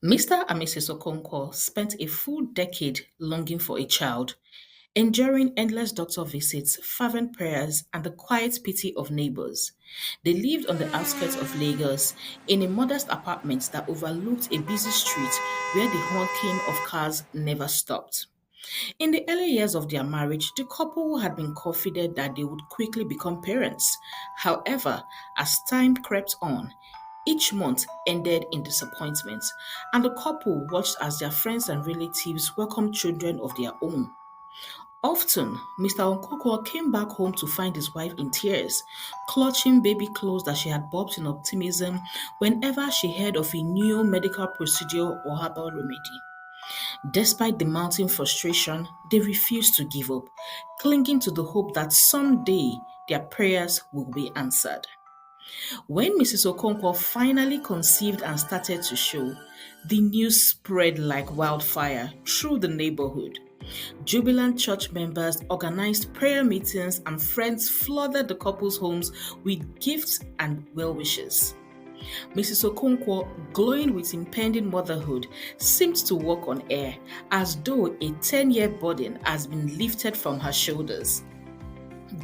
Mr. and Mrs. Okonkwo spent a full decade longing for a child, enduring endless doctor visits, fervent prayers, and the quiet pity of neighbors. They lived on the outskirts of Lagos in a modest apartment that overlooked a busy street where the honking of cars never stopped. In the early years of their marriage, the couple had been confident that they would quickly become parents. However, as time crept on, each month ended in disappointment, and the couple watched as their friends and relatives welcomed children of their own. Often, Mr. Onkoko came back home to find his wife in tears, clutching baby clothes that she had bought in optimism whenever she heard of a new medical procedure or herbal remedy. Despite the mounting frustration, they refused to give up, clinging to the hope that someday their prayers will be answered. When Mrs. Okonkwo finally conceived and started to show, the news spread like wildfire through the neighborhood. Jubilant church members organized prayer meetings and friends flooded the couple's homes with gifts and well wishes. Mrs. Okonkwo, glowing with impending motherhood, seemed to walk on air as though a 10-year burden has been lifted from her shoulders.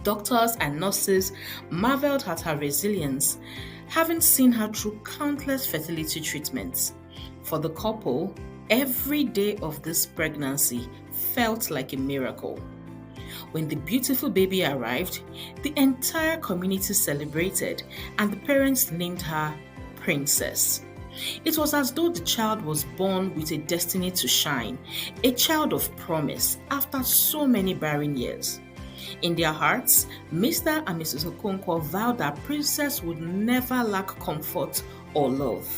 Doctors and nurses marveled at her resilience, having seen her through countless fertility treatments. For the couple, every day of this pregnancy felt like a miracle. When the beautiful baby arrived, the entire community celebrated, and the parents named her Princess. It was as though the child was born with a destiny to shine, a child of promise after so many barren years. In their hearts, Mr. and Mrs. Okonkwo vowed that Princess would never lack comfort or love.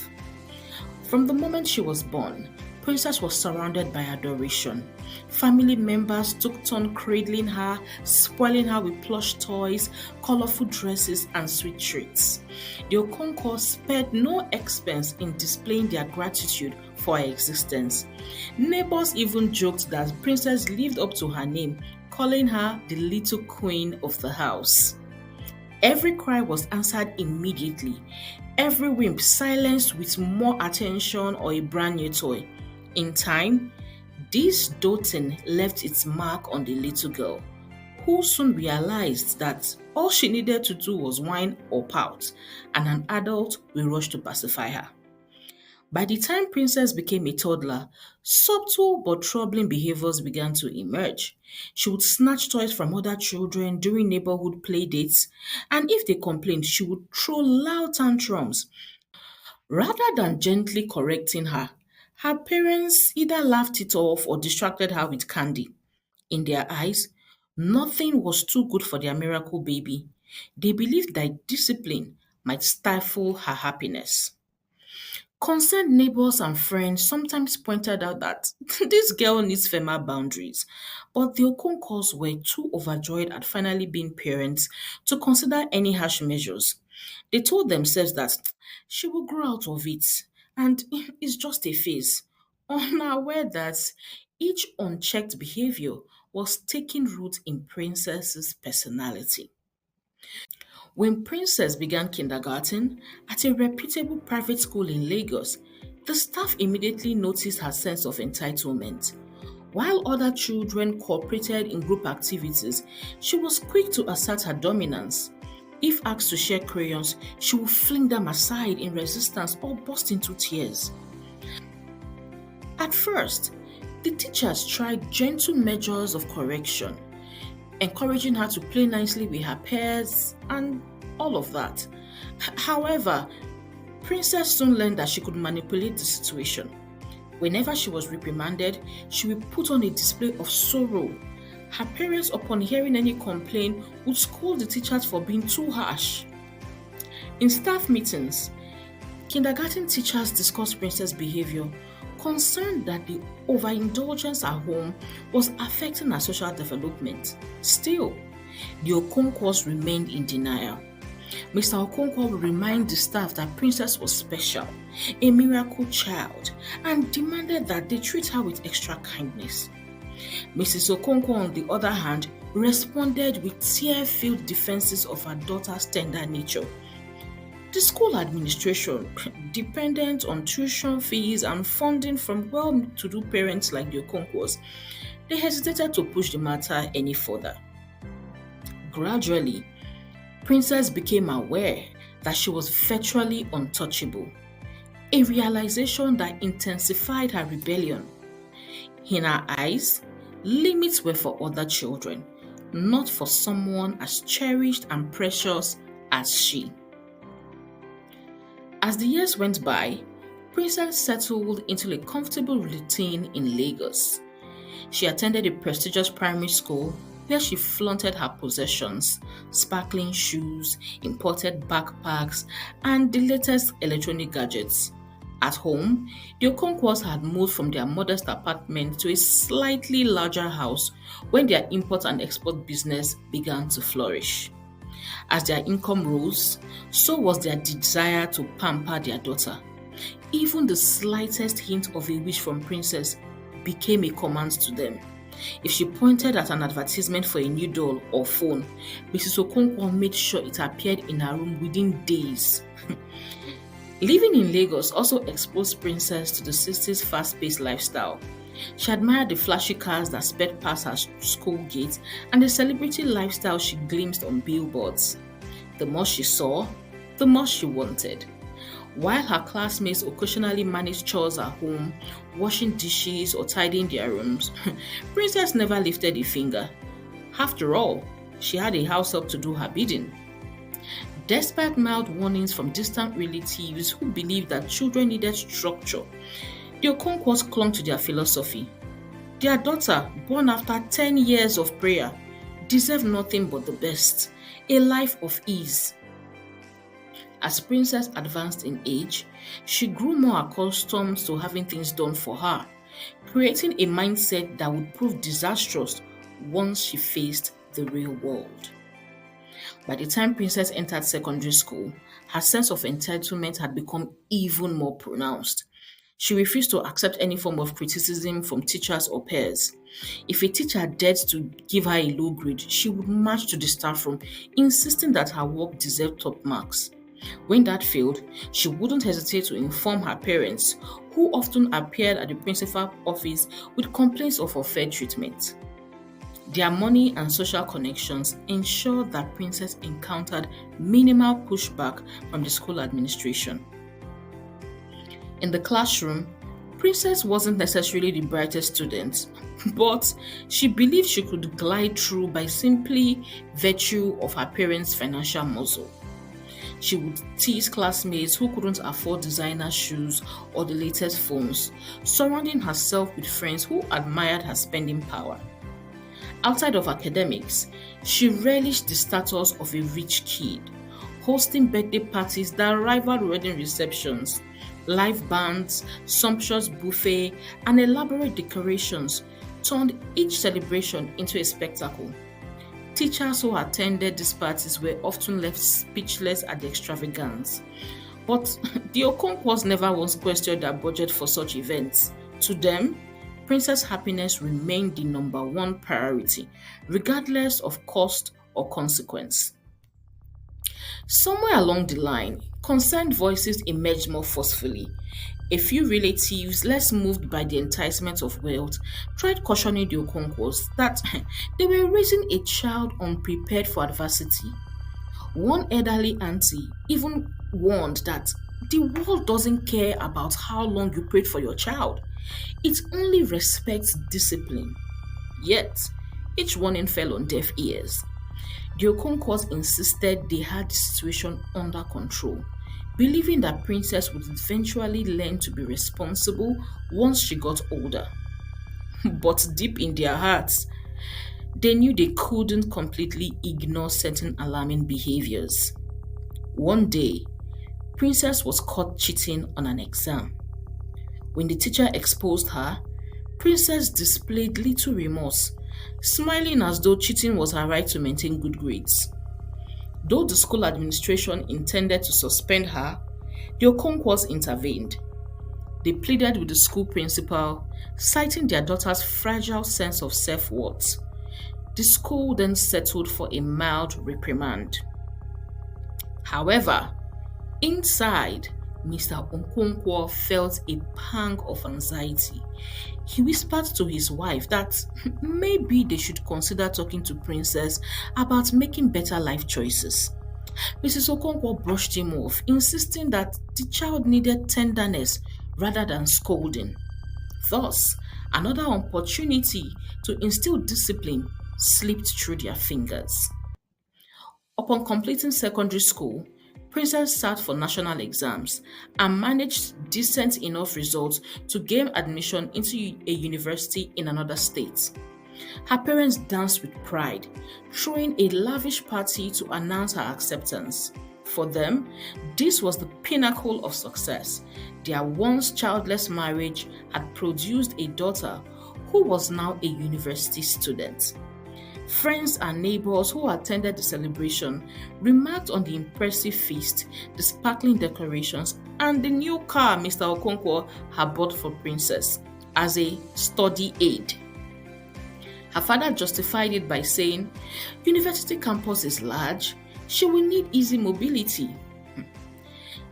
From the moment she was born, Princess was surrounded by adoration. Family members took turn cradling her, spoiling her with plush toys, colorful dresses, and sweet treats. The Okonkwo spared no expense in displaying their gratitude for her existence. Neighbors even joked that Princess lived up to her name, calling her the little queen of the house. Every cry was answered immediately, every whim silenced with more attention or a brand new toy. In time, this doting left its mark on the little girl, who soon realized that all she needed to do was whine or pout, and an adult will rush to pacify her. By the time Princess became a toddler, subtle but troubling behaviors began to emerge. She would snatch toys from other children during neighborhood play dates, and if they complained, she would throw loud tantrums. Rather than gently correcting her, her parents either laughed it off or distracted her with candy. In their eyes, nothing was too good for their miracle baby. They believed that discipline might stifle her happiness. Concerned neighbors and friends sometimes pointed out that this girl needs firmer boundaries, but the Okonkos were too overjoyed at finally being parents to consider any harsh measures. They told themselves that she will grow out of it and it's just a phase, unaware that each unchecked behavior was taking root in Princess's personality. When Princess began kindergarten at a reputable private school in Lagos, the staff immediately noticed her sense of entitlement. While other children cooperated in group activities, she was quick to assert her dominance. If asked to share crayons, she would fling them aside in resistance or burst into tears. At first, the teachers tried gentle measures of correction, encouraging her to play nicely with her peers and all of that. However, Princess soon learned that she could manipulate the situation. Whenever she was reprimanded, she would put on a display of sorrow. Her parents, upon hearing any complaint, would scold the teachers for being too harsh. In staff meetings, kindergarten teachers discussed Princess' behavior, concerned that the overindulgence at home was affecting her social development. Still, the Okonkwas remained in denial. Mr. Okonkwo would remind the staff that Princess was special, a miracle child, and demanded that they treat her with extra kindness. Mrs. Okonkwo, on the other hand, responded with tear-filled defenses of her daughter's tender nature. The school administration, dependent on tuition fees and funding from well-to-do parents like the Okonkwo's, they hesitated to push the matter any further. Gradually, Princess became aware that she was virtually untouchable, a realization that intensified her rebellion. In her eyes, limits were for other children, not for someone as cherished and precious as she. As the years went by, Princess settled into a comfortable routine in Lagos. She attended a prestigious primary school where she flaunted her possessions, sparkling shoes, imported backpacks, and the latest electronic gadgets. At home, the Okonkwo's had moved from their modest apartment to a slightly larger house when their import and export business began to flourish. As their income rose, so was their desire to pamper their daughter. Even the slightest hint of a wish from Princess became a command to them. If she pointed at an advertisement for a new doll or phone, Mrs. Okonkwo made sure it appeared in her room within days. Living in Lagos also exposed Princess to the 60s fast-paced lifestyle. She admired the flashy cars that sped past her school gate and the celebrity lifestyle she glimpsed on billboards. The more she saw, the more she wanted. While her classmates occasionally managed chores at home, washing dishes or tidying their rooms, Princess never lifted a finger. After all, she had a house help to do her bidding. Despite mild warnings from distant relatives who believed that children needed structure, the Okonkwo's clung to their philosophy. Their daughter, born after 10 years of prayer, deserved nothing but the best, a life of ease. As Princess advanced in age, she grew more accustomed to having things done for her, creating a mindset that would prove disastrous once she faced the real world. By the time Princess entered secondary school, her sense of entitlement had become even more pronounced. She refused to accept any form of criticism from teachers or peers. If a teacher dared to give her a low grade, she would march to the staff room, insisting that her work deserved top marks. When that failed, she wouldn't hesitate to inform her parents, who often appeared at the principal's office with complaints of unfair treatment. Their money and social connections ensured that Princess encountered minimal pushback from the school administration. In the classroom, Princess wasn't necessarily the brightest student, but she believed she could glide through by simply virtue of her parents' financial muscle. She would tease classmates who couldn't afford designer shoes or the latest phones, surrounding herself with friends who admired her spending power. Outside of academics, she relished the status of a rich kid, hosting birthday parties that rivaled wedding receptions. Live bands, sumptuous buffet, and elaborate decorations turned each celebration into a spectacle. Teachers who attended these parties were often left speechless at the extravagance. But the Okonkwo's never once questioned their budget for such events. To them, Princess' happiness remained the number one priority, regardless of cost or consequence. Somewhere along the line, concerned voices emerged more forcefully. A few relatives, less moved by the enticement of wealth, tried cautioning the Okonkwo's that they were raising a child unprepared for adversity. One elderly auntie even warned that the world doesn't care about how long you prayed for your child. It only respects discipline. Yet, each warning fell on deaf ears. The Okonkwo's insisted they had the situation under control, believing that Princess would eventually learn to be responsible once she got older. But deep in their hearts, they knew they couldn't completely ignore certain alarming behaviors. One day, Princess was caught cheating on an exam. When the teacher exposed her, Princess displayed little remorse, smiling as though cheating was her right to maintain good grades. Though the school administration intended to suspend her, the Okonkwo's intervened. They pleaded with the school principal, citing their daughter's fragile sense of self-worth. The school then settled for a mild reprimand. However, Inside, Mr. Okonkwo felt a pang of anxiety. He whispered to his wife that maybe they should consider talking to Princess about making better life choices. Mrs. Okonkwo brushed him off, insisting that the child needed tenderness rather than scolding. Thus, another opportunity to instill discipline slipped through their fingers. Upon completing secondary school, Princess sat for national exams and managed decent enough results to gain admission into a university in another state. Her parents danced with pride, throwing a lavish party to announce her acceptance. For them, this was the pinnacle of success. Their once childless marriage had produced a daughter who was now a university student. Friends and neighbors who attended the celebration remarked on the impressive feast, the sparkling decorations, and the new car Mr. Okonkwo had bought for Princess as a study aid. Her father justified it by saying, "University campus is large, she will need easy mobility."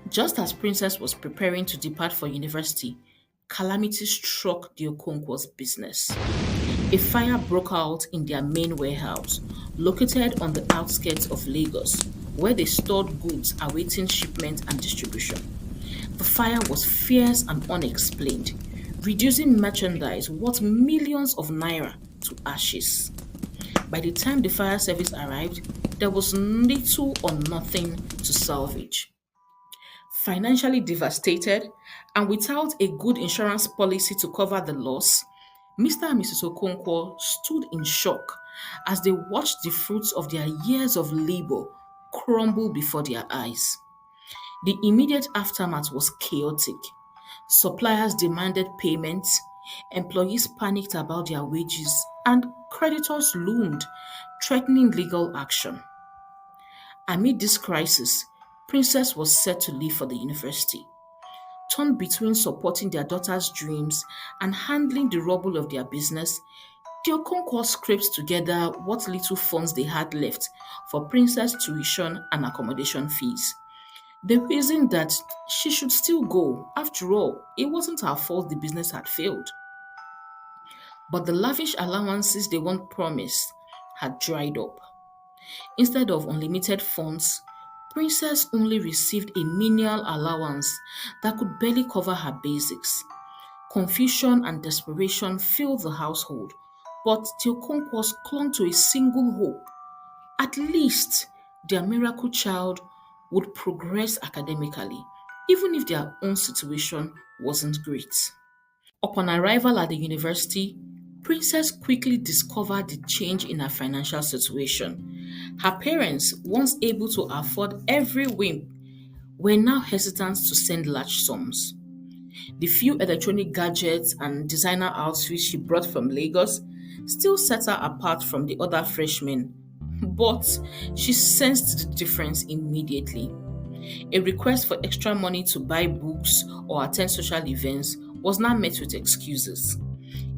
Just as Princess was preparing to depart for university, calamity struck the Okonkwo's business. A fire broke out in their main warehouse, located on the outskirts of Lagos, where they stored goods awaiting shipment and distribution. The fire was fierce and unexplained, reducing merchandise worth millions of naira to ashes. By the time the fire service arrived, there was little or nothing to salvage. Financially devastated and without a good insurance policy to cover the loss, Mr. and Mrs. Okonkwo stood in shock as they watched the fruits of their years of labor crumble before their eyes. The immediate aftermath was chaotic. Suppliers demanded payments, employees panicked about their wages, and creditors loomed, threatening legal action. Amid this crisis, Princess was set to leave for the university. Torn between supporting their daughter's dreams and handling the rubble of their business, the Okonkwo scraped together what little funds they had left for Princess tuition and accommodation fees. They reasoned that she should still go. After all, it wasn't her fault the business had failed. But the lavish allowances they once promised had dried up. Instead of unlimited funds, Princess only received a menial allowance that could barely cover her basics. Confusion and desperation filled the household, but the Okonkwo's clung to a single hope. At least their miracle child would progress academically, even if their own situation wasn't great. Upon arrival at the university, Princess quickly discovered the change in her financial situation. Her parents, once able to afford every whim, were now hesitant to send large sums. The few electronic gadgets and designer outfits she brought from Lagos still set her apart from the other freshmen, but she sensed the difference immediately. A request for extra money to buy books or attend social events was now met with excuses.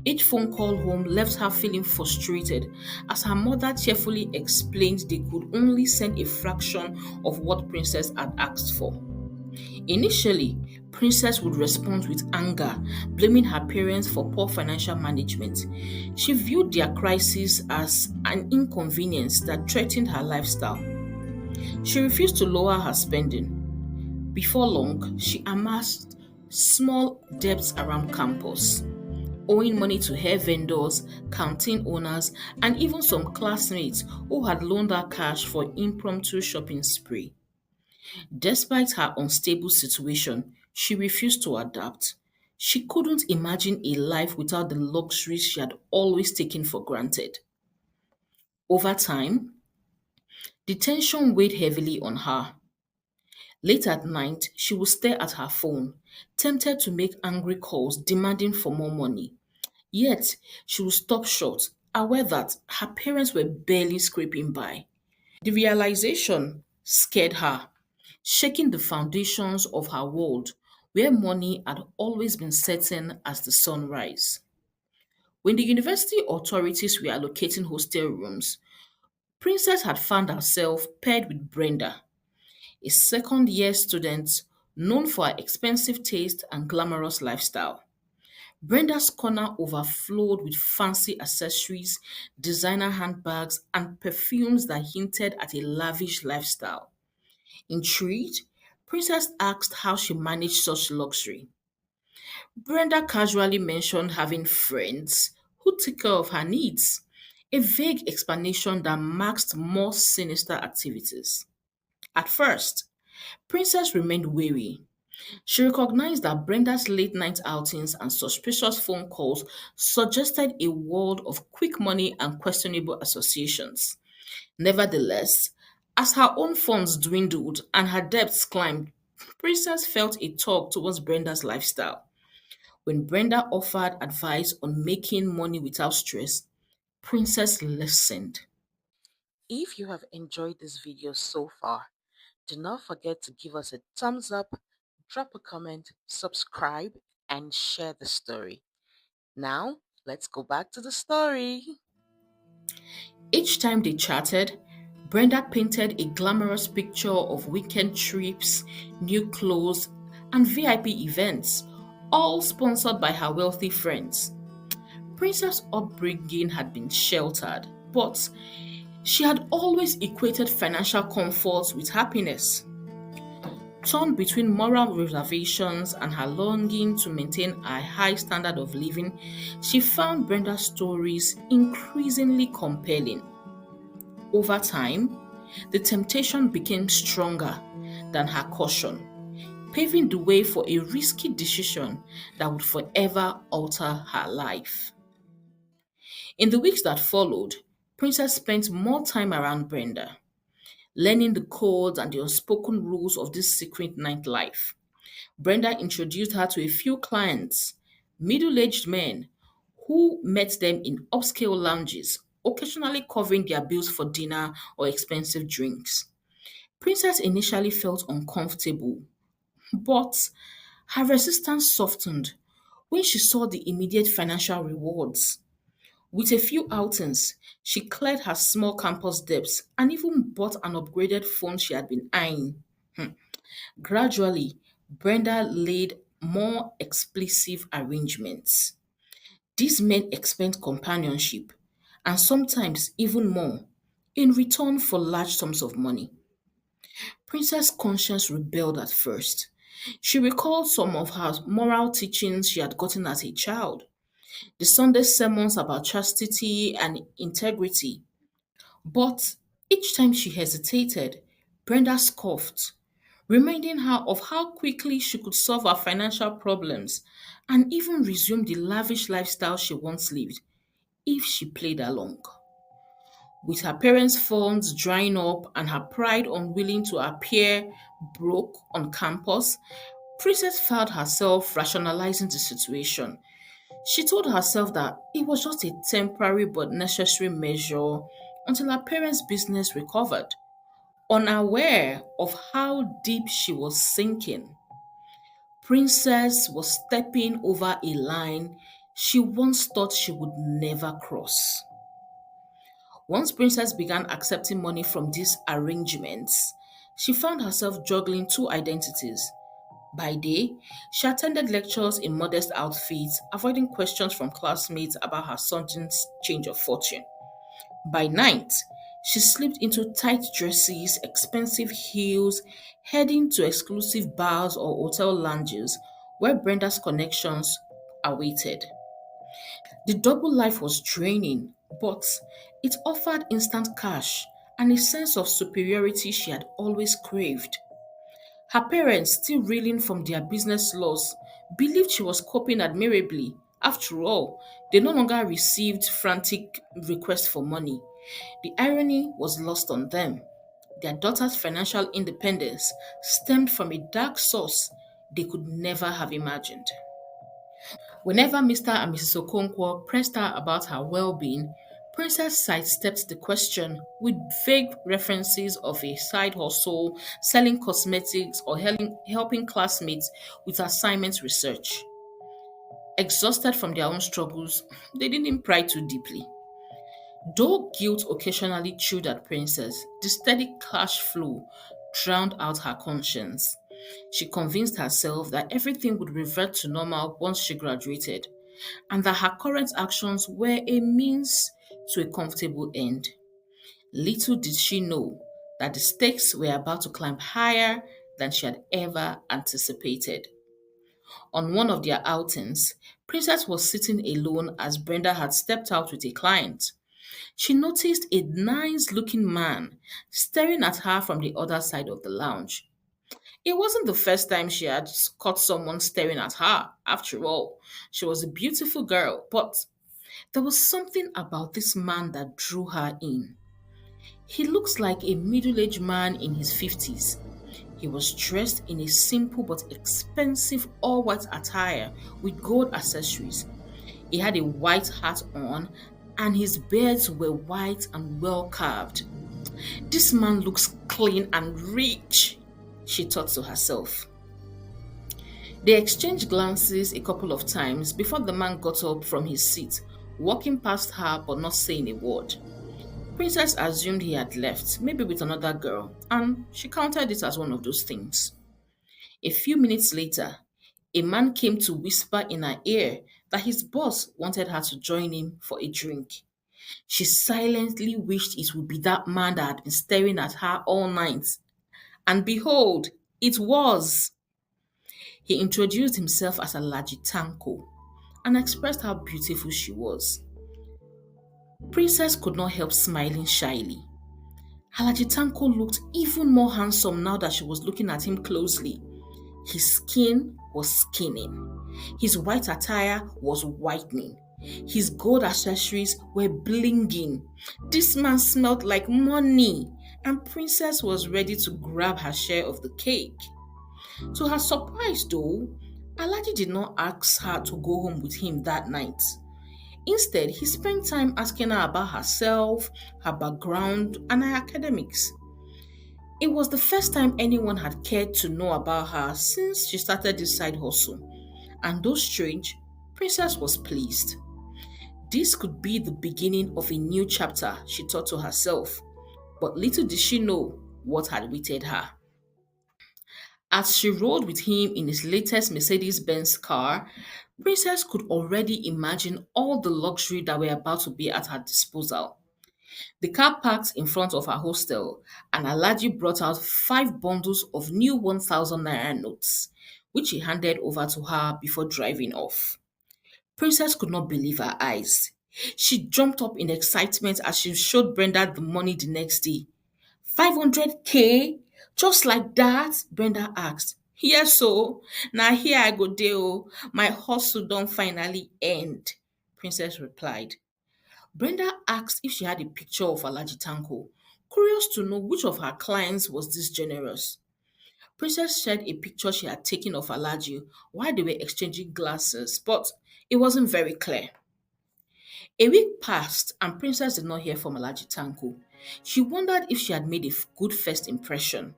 Each phone call home left her feeling frustrated as her mother cheerfully explained they could only send a fraction of what Princess had asked for. Initially, Princess would respond with anger, blaming her parents for poor financial management. She viewed their crisis as an inconvenience that threatened her lifestyle. She refused to lower her spending. Before long, she amassed small debts around campus, owing money to hair vendors, canteen owners, and even some classmates who had loaned her cash for impromptu shopping spree. Despite her unstable situation, she refused to adapt. She couldn't imagine a life without the luxuries she had always taken for granted. Over time, the tension weighed heavily on her. Late at night, she would stare at her phone, tempted to make angry calls demanding for more money. Yet, she would stop short, aware that her parents were barely scraping by. The realization scared her, shaking the foundations of her world where money had always been certain as the sunrise. When the university authorities were allocating hostel rooms, Princess had found herself paired with Brenda, a second year student known for her expensive taste and glamorous lifestyle. Brenda's corner overflowed with fancy accessories, designer handbags, and perfumes that hinted at a lavish lifestyle. Intrigued, Princess asked how she managed such luxury. Brenda casually mentioned having friends who took care of her needs, a vague explanation that masked more sinister activities. At first, Princess remained wary. She recognized that Brenda's late night outings and suspicious phone calls suggested a world of quick money and questionable associations. Nevertheless, as her own funds dwindled and her debts climbed, Princess felt a tug towards Brenda's lifestyle. When Brenda offered advice on making money without stress, Princess listened. If you have enjoyed this video so far, do not forget to give us a thumbs up, drop a comment, subscribe, and share the story. Now, let's go back to the story. Each time they chatted, Brenda painted a glamorous picture of weekend trips, new clothes, and VIP events, all sponsored by her wealthy friends. Princess' upbringing had been sheltered, but she had always equated financial comfort with happiness. Torn between moral reservations and her longing to maintain a high standard of living, she found Brenda's stories increasingly compelling. Over time, the temptation became stronger than her caution, paving the way for a risky decision that would forever alter her life. In the weeks that followed, Princess spent more time around Brenda, learning the codes and the unspoken rules of this secret nightlife. Brenda introduced her to a few clients, middle aged men, who met them in upscale lounges, occasionally covering their bills for dinner or expensive drinks. Princess initially felt uncomfortable, but her resistance softened when she saw the immediate financial rewards. With a few outings, she cleared her small campus debts and even bought an upgraded phone she had been eyeing. Gradually, Brenda laid more explicit arrangements. These men expect companionship and sometimes even more in return for large sums of money. Princess Conscience rebelled at first. She recalled some of her moral teachings she had gotten as a child, the Sunday sermons about chastity and integrity. But each time she hesitated, Brenda scoffed, reminding her of how quickly she could solve her financial problems and even resume the lavish lifestyle she once lived if she played along. With her parents' funds drying up and her pride unwilling to appear broke on campus, Princess found herself rationalizing the situation. She told herself that it was just a temporary but necessary measure until her parents' business recovered. Unaware of how deep she was sinking, Princess was stepping over a line she once thought she would never cross. Once Princess began accepting money from these arrangements, she found herself juggling two identities. By day, she attended lectures in modest outfits, avoiding questions from classmates about her sudden change of fortune. By night, she slipped into tight dresses, expensive heels, heading to exclusive bars or hotel lounges where Brenda's connections awaited. The double life was draining, but it offered instant cash and a sense of superiority she had always craved. Her parents, still reeling from their business loss, believed she was coping admirably. After all, they no longer received frantic requests for money. The irony was lost on them. Their daughter's financial independence stemmed from a dark source they could never have imagined. Whenever Mr. and Mrs. Okonkwo pressed her about her well being, Princess sidestepped the question with vague references of a side hustle, selling cosmetics, or helping classmates with assignment research. Exhausted from their own struggles, they didn't pry too deeply. Though guilt occasionally chewed at Princess, the steady cash flow drowned out her conscience. She convinced herself that everything would revert to normal once she graduated, and that her current actions were a means to a comfortable end. Little did she know that the stakes were about to climb higher than she had ever anticipated. On one of their outings, Princess was sitting alone as Brenda had stepped out with a client. She noticed a nice looking man staring at her from the other side of the lounge. It wasn't the first time she had caught someone staring at her. After all, she was a beautiful girl, but there was something about this man that drew her in. He looks like a middle aged man in his 50s. He was dressed in a simple but expensive all white attire with gold accessories. He had a white hat on, and his beards were white and well carved. This man looks clean and rich, she thought to herself. They exchanged glances a couple of times before the man got up from his seat, walking past her but not saying a word. Princess assumed he had left, maybe with another girl, and she counted it as one of those things. A few minutes later, a man came to whisper in her ear that his boss wanted her to join him for a drink. She silently wished it would be that man that had been staring at her all night. And behold, it was. He introduced himself as Alaji Tanko and expressed how beautiful she was. Princess could not help smiling shyly. Alaji Tanko looked even more handsome now that she was looking at him closely. His skin was skinning. His white attire was whitening. His gold accessories were blinging. This man smelled like money, and Princess was ready to grab her share of the cake. To her surprise, though, Alaji did not ask her to go home with him that night. Instead, he spent time asking her about herself, her background, and her academics. It was the first time anyone had cared to know about her since she started this side hustle. And though strange, Princess was pleased. This could be the beginning of a new chapter, she thought to herself. But little did she know what had awaited her. As she rode with him in his latest Mercedes Benz car, Princess could already imagine all the luxury that were about to be at her disposal. The car parked in front of her hostel, and Alaji brought out 5 bundles of new 1,000 naira notes, which he handed over to her before driving off. Princess could not believe her eyes. She jumped up in excitement as she showed Brenda the money the next day. 500K? Just like that? Brenda asked. Yes, so. Now here I go dey oh. My hustle don't finally end, Princess replied. Brenda asked if she had a picture of Alaji Tanko, curious to know which of her clients was this generous. Princess shared a picture she had taken of Alaji while they were exchanging glasses, but it wasn't very clear. A week passed and Princess did not hear from Alaji Tanko. She wondered if she had made a good first impression.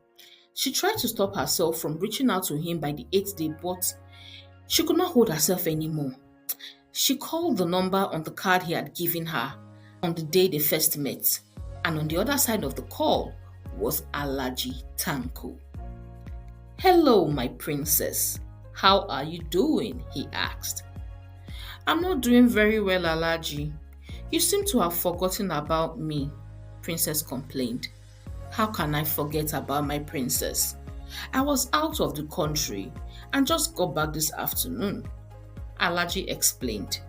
She tried to stop herself from reaching out to him by the 8th day, but she could not hold herself anymore. She called the number on the card he had given her on the day they first met, and on the other side of the call was Alaji Tanko. Hello, my princess. How are you doing? He asked. I'm not doing very well, Alaji. You seem to have forgotten about me, Princess complained. How can I forget about my princess? I was out of the country and just got back this afternoon, Alaji explained.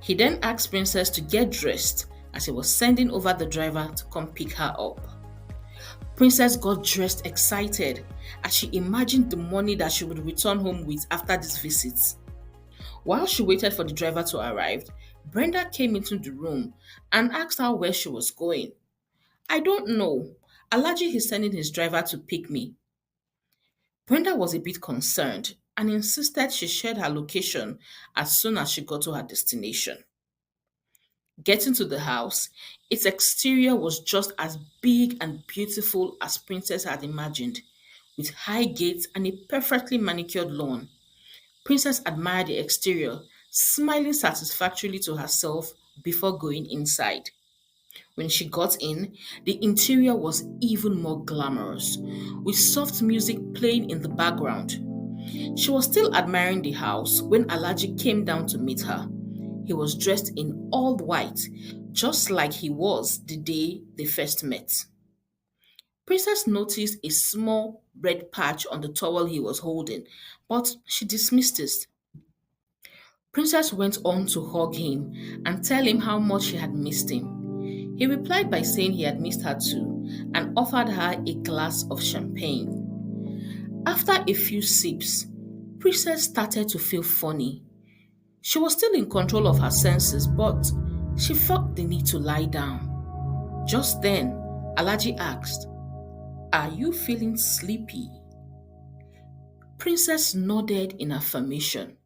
He then asked Princess to get dressed as he was sending over the driver to come pick her up. Princess got dressed excited as she imagined the money that she would return home with after this visit. While she waited for the driver to arrive, Brenda came into the room and asked her where she was going. I don't know. Alaji is sending his driver to pick me. Brenda was a bit concerned and insisted she shared her location as soon as she got to her destination. Getting to the house, its exterior was just as big and beautiful as Princess had imagined, with high gates and a perfectly manicured lawn. Princess admired the exterior, smiling satisfactorily to herself before going inside. When she got in, the interior was even more glamorous, with soft music playing in the background. She was still admiring the house when Alaji came down to meet her. He was dressed in all white, just like he was the day they first met. Princess noticed a small red patch on the towel he was holding, but she dismissed it. Princess went on to hug him and tell him how much she had missed him. He replied by saying he had missed her too and offered her a glass of champagne. After a few sips, Princess started to feel funny. She was still in control of her senses, but she felt the need to lie down. Just then, Alaji asked, "Are you feeling sleepy?" Princess nodded in affirmation.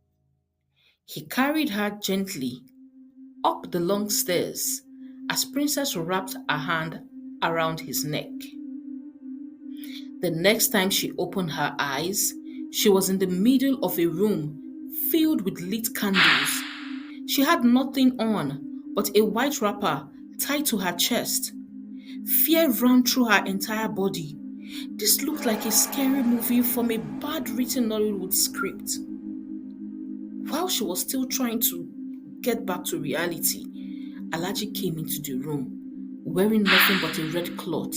He carried her gently up the long stairs as Princess wrapped her hand around his neck. The next time she opened her eyes, she was in the middle of a room filled with lit candles. She had nothing on but a white wrapper tied to her chest. Fear ran through her entire body. This looked like a scary movie from a bad written Nollywood script. While she was still trying to get back to reality, Alaji came into the room, wearing nothing but a red cloth.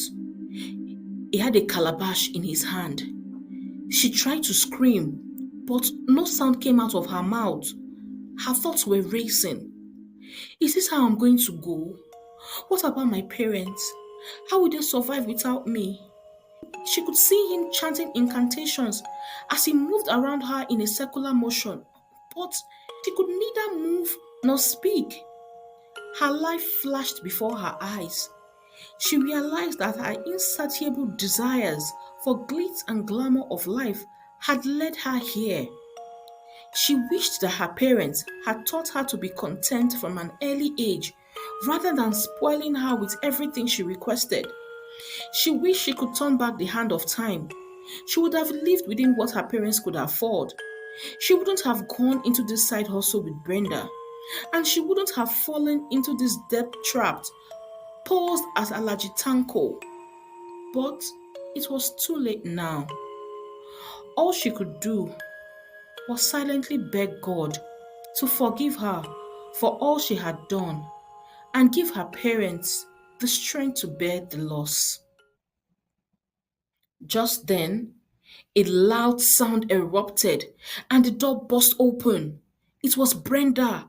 He had a calabash in his hand. She tried to scream, but no sound came out of her mouth. Her thoughts were racing. Is this how I'm going to go? What about my parents? How will they survive without me? She could see him chanting incantations as he moved around her in a circular motion, but she could neither move nor speak. Her life flashed before her eyes. She realized that her insatiable desires for glitz and glamour of life had led her here. She wished that her parents had taught her to be content from an early age rather than spoiling her with everything she requested. She wished she could turn back the hand of time. She would have lived within what her parents could afford. She wouldn't have gone into this side hustle with Brenda. And she wouldn't have fallen into this debt trap posed as Alajitanko. But it was too late now. All she could do was silently beg God to forgive her for all she had done and give her parents the strength to bear the loss. Just then, a loud sound erupted and the door burst open. It was Brenda,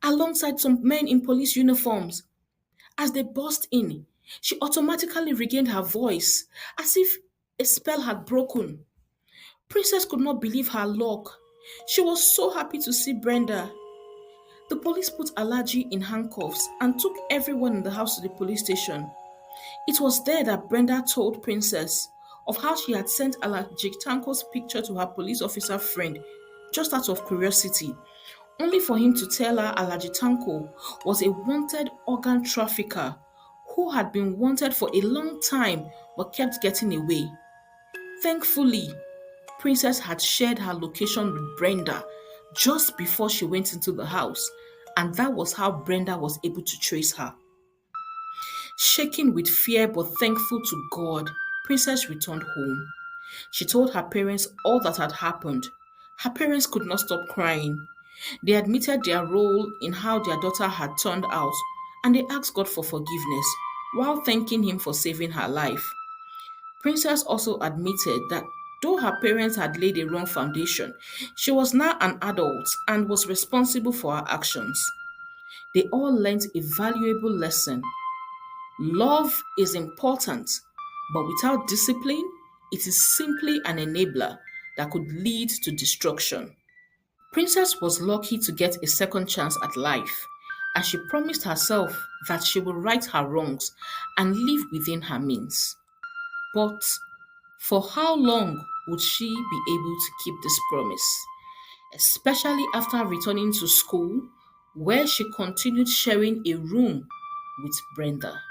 alongside some men in police uniforms. As they burst in, she automatically regained her voice as if a spell had broken. Princess could not believe her luck. She was so happy to see Brenda. The police put Alaji in handcuffs and took everyone in the house to the police station. It was there that Brenda told Princess of how she had sent Alaji Tanko's picture to her police officer friend just out of curiosity, only for him to tell her Alaji Tanko was a wanted organ trafficker who had been wanted for a long time but kept getting away. Thankfully, Princess had shared her location with Brenda just before she went into the house, and that was how Brenda was able to trace her. Shaking with fear but thankful to God, Princess returned home. She told her parents all that had happened. Her parents could not stop crying. They admitted their role in how their daughter had turned out, and they asked God for forgiveness while thanking Him for saving her life. Princess also admitted that though her parents had laid a wrong foundation, she was now an adult and was responsible for her actions. They all learned a valuable lesson. Love is important, but without discipline, it is simply an enabler that could lead to destruction. Princess was lucky to get a second chance at life, and she promised herself that she would right her wrongs and live within her means. But for how long would she be able to keep this promise? Especially after returning to school, where she continued sharing a room with Brenda.